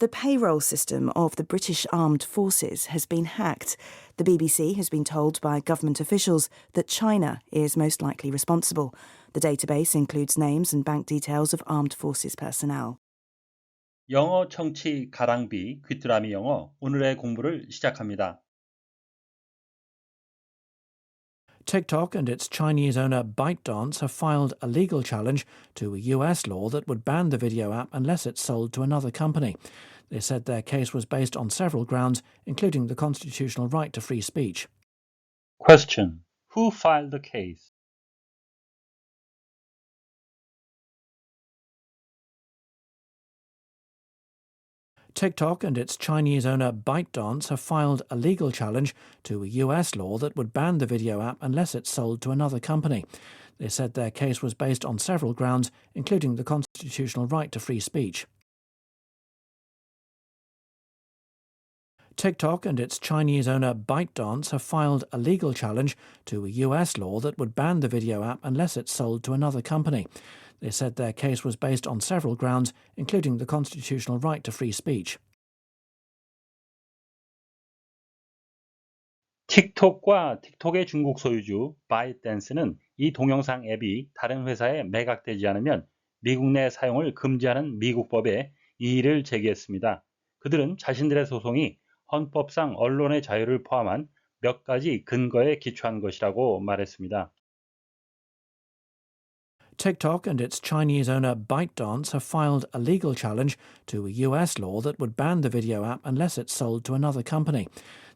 The payroll system of the British Armed Forces has been hacked. The BBC has been told by government officials that China is most likely responsible. The database includes names and bank details of armed forces personnel. 영어 청취 가랑비 귀뚜라미 영어 오늘의 공부를 시작합니다. TikTok and its Chinese owner ByteDance have filed a legal challenge to a US law that would ban the video app unless it's sold to another company. They said their case was based on several grounds, including the constitutional right to free speech. Question. Who filed the case? TikTok and its Chinese owner ByteDance have filed a legal challenge to a US law that would ban the video app unless it's sold to another company. They said their case was based on several grounds, including the constitutional right to free speech. TikTok and its Chinese owner ByteDance have filed a legal challenge to a US law that would ban the video app unless it's sold to another company. They said their case was based on several grounds, including the constitutional right to free speech. 틱톡과 틱톡의 중국 소유주 바이트댄스는 이 동영상 앱이 다른 회사에 매각되지 않으면 미국 내 사용을 금지하는 미국법에 이의를 제기했습니다. 그들은 자신들의 소송이 헌법상 언론의 자유를 포함한 몇 가지 근거에 기초한 것이라고 말했습니다. TikTok and its Chinese owner ByteDance have filed a legal challenge to a US law that would ban the video app unless it's sold to another company.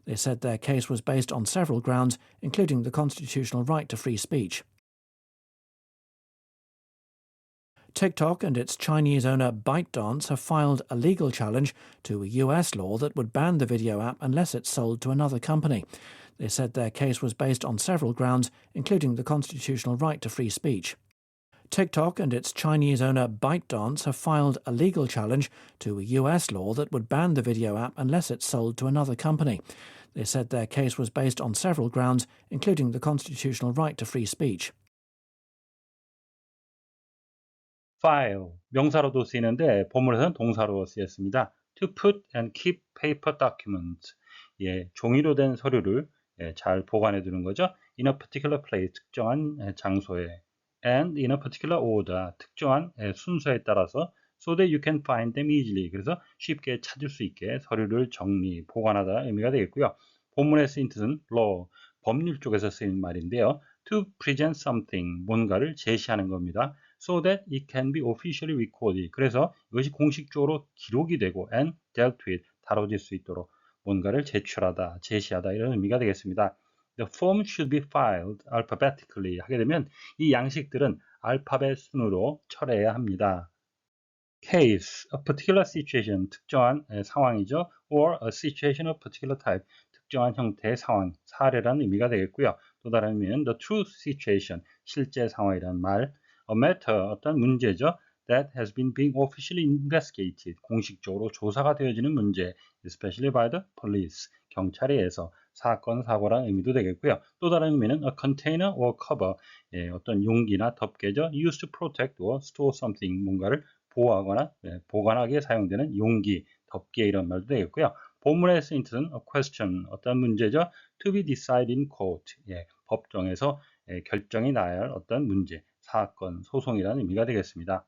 They said their case was based on several grounds, including the constitutional right to free speech. TikTok and its Chinese owner ByteDance have filed a legal challenge to a US law that would ban the video app unless it's sold to another company. They said their case was based on several grounds, including the constitutional right to free speech. TikTok and its Chinese owner ByteDance have filed a legal challenge to a US law that would ban the video app unless it's sold to another company. They said their case was based on several grounds, including the constitutional right to free speech. file, 명사로도 쓰이는데 본문에서는 동사로 쓰였습니다. to put and keep paper documents, 종이로 된 서류를 잘 보관해 두는 거죠. in a particular place, 특정한 장소에 and in a particular order, 특정한 순서에 따라서 so that you can find them easily, 그래서 쉽게 찾을 수 있게 서류를 정리, 보관하다 의미가 되겠고요. 본문에 쓰인 뜻은 law, 법률 쪽에서 쓰인 말인데요. to present something, 뭔가를 제시하는 겁니다. so that it can be officially recorded, 그래서 이것이 공식적으로 기록이 되고 and dealt with, 다뤄질 수 있도록 뭔가를 제출하다, 제시하다 이런 의미가 되겠습니다. The form should be filed alphabetically 하게 되면 이 양식들은 알파벳 순으로 처리해야 합니다. Case, a particular situation, 특정한 상황이죠. or a situation of particular type, 특정한 형태의 상황, 사례라는 의미가 되겠고요. 또 다른 의미는 the true situation, 실제 상황이라는 말. A matter, 어떤 문제죠. that has been being officially investigated, 공식적으로 조사가 되어지는 문제, especially by the police, 경찰에 의해서 사건, 사고라는 의미도 되겠고요. 또 다른 의미는 a container or cover, 어떤 용기나 덮개죠. used to protect or store something, 뭔가를 보호하거나 보관하기에 사용되는 용기, 덮개 이런 말도 되겠고요. 본문에 쓰인 뜻은 a question, 어떤 문제죠. to be decided in court, 법정에서 결정이 나야 할 어떤 문제, 사건, 소송이라는 의미가 되겠습니다.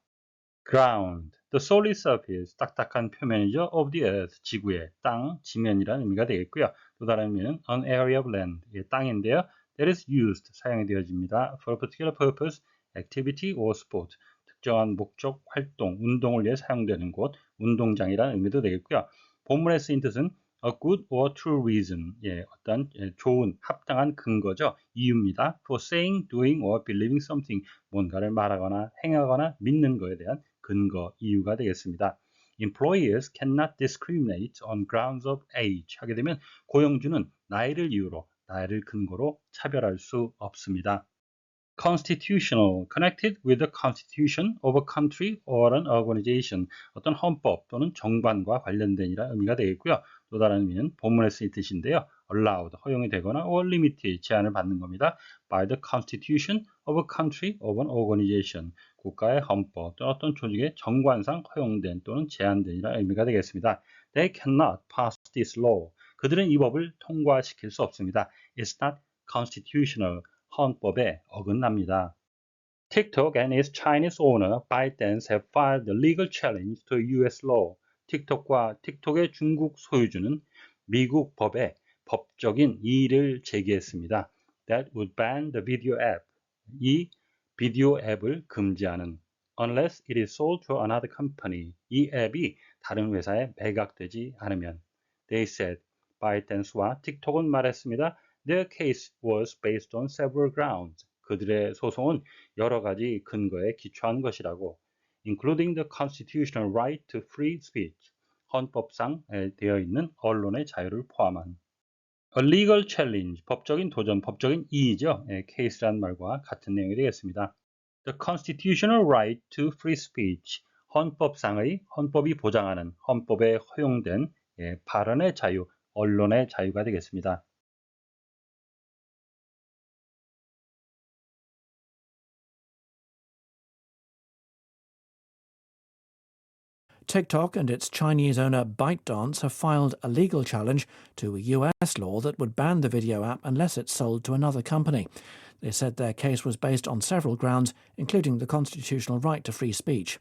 ground, the solid surface, 딱딱한 표면이죠. of the earth, 지구의 땅, 지면이라는 의미가 되겠고요. 또 다른 의미는 an area of land, 땅인데요. that is used, 사용이 되어집니다. for a particular purpose, activity or sport, 특정한 목적, 활동, 운동을 위해 사용되는 곳, 운동장이라는 의미도 되겠고요. 본문에 쓰인 뜻은 a good or true reason, 어떤 좋은, 합당한 근거죠. 이유입니다. for saying, doing or believing something, 뭔가를 말하거나 행하거나 믿는 것에 대한 근거, 이유가 되겠습니다. Employers cannot discriminate on grounds of age 하게 되면 고용주는 나이를 이유로, 나이를 근거로 차별할 수 없습니다. Constitutional, connected with the constitution of a country or an organization, 어떤 헌법 또는 정관과 관련된이라 의미가 되겠고요. 또 다른 의미는 본문에 쓰인 뜻인데요. allowed, 허용이 되거나 or limited, 제한을 받는 겁니다. by the constitution of a country of an organization, 국가의 헌법 또는 어떤 조직의 정관상 허용된 또는 제한된이라는 의미가 되겠습니다. They cannot pass this law. 그들은 이 법을 통과시킬 수 없습니다. It's not constitutional, 헌법에 어긋납니다. TikTok and its Chinese owner ByteDance have filed a legal challenge to US law. 틱톡과 틱톡의 중국 소유주는 미국 법에 법적인 이의를 제기했습니다. That would ban the video app. 이 비디오 앱을 금지하는 unless it is sold to another company. 이 앱이 다른 회사에 매각되지 않으면. They said, ByteDance와 틱톡은 말했습니다. Their case was based on several grounds. 그들의 소송은 여러 가지 근거에 기초한 것이라고, including the constitutional right to free speech, 헌법상 되어 있는 언론의 자유를 포함한. A legal challenge, 법적인 도전, 법적인 이의죠. case란 말과 같은 내용이 되겠습니다. The constitutional right to free speech, 헌법이 보장하는, 헌법에 허용된 발언의 자유, 언론의 자유가 되겠습니다. TikTok and its Chinese owner ByteDance have filed a legal challenge to a US law that would ban the video app unless it's sold to another company. They said their case was based on several grounds, including the constitutional right to free speech.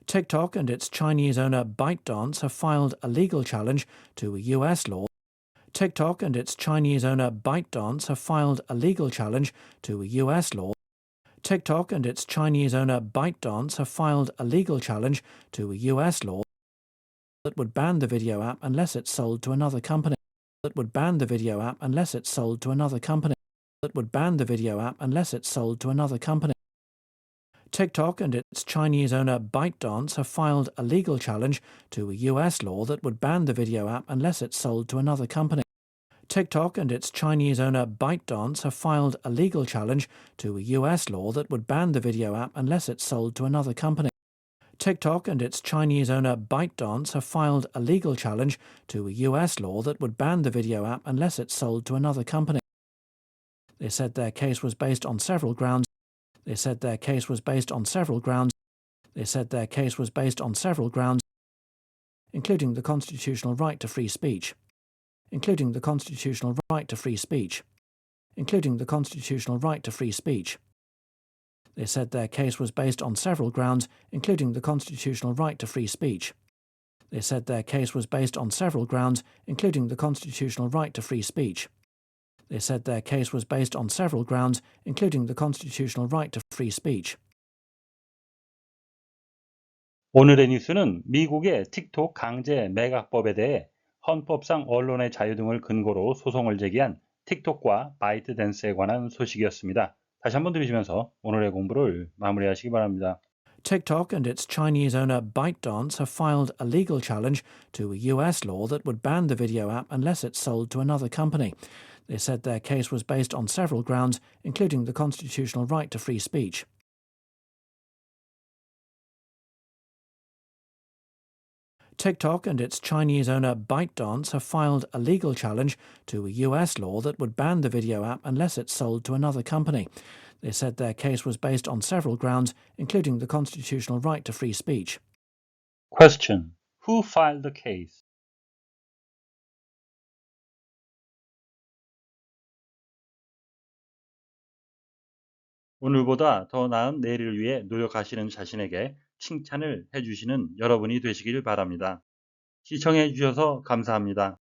TikTok and its Chinese owner ByteDance have filed a legal challenge to a US law. TikTok and its Chinese owner ByteDance have filed a legal challenge to a US law. TikTok and its Chinese owner ByteDance have filed a legal challenge to a US law that would ban the video app unless it's sold to another company. That would ban the video app unless it's sold to another company. That would ban the video app unless it's sold to another company. TikTok and its Chinese owner ByteDance have filed a legal challenge to a US law that would ban the video app unless it's sold to another company. TikTok and its Chinese owner ByteDance have filed a legal challenge to a US law that would ban the video app unless it's sold to another company. TikTok and its Chinese owner ByteDance have filed a legal challenge to a US law that would ban the video app unless it's sold to another company. They said their case was based on several grounds. They said their case was based on several grounds. They said their case was based on several grounds, including the constitutional right to free speech. Including the constitutional right to free speech. Including the constitutional right to free speech. They said their case was based on several grounds, including the constitutional right to free speech. They said their case was based on several grounds, including the constitutional right to free speech. They said their case was based on several grounds, including the constitutional right to free speech. 오늘의 뉴스는 미국의 틱톡 강제 매각법에 대해 헌법상 언론의 자유 등을 근거로 소송을 제기한 틱톡과 바이트댄스에 관한 소식이었습니다. 다시 한번 들으시면서 오늘의 공부를 마무리하시기 바랍니다. TikTok and its Chinese owner ByteDance have filed a legal challenge to a US law that would ban the video app unless it's sold to another company. They said their case was based on several grounds, including the constitutional right to free speech. TikTok and its Chinese owner ByteDance have filed a legal challenge to a US law that would ban the video app unless it's sold to another company. They said their case was based on several grounds, including the constitutional right to free speech. Question. Who filed the case? 오늘보다 더 나은 내일을 위해 노력하시는 자신에게 칭찬을 해주시는 여러분이 되시길 바랍니다. 시청해 주셔서 감사합니다.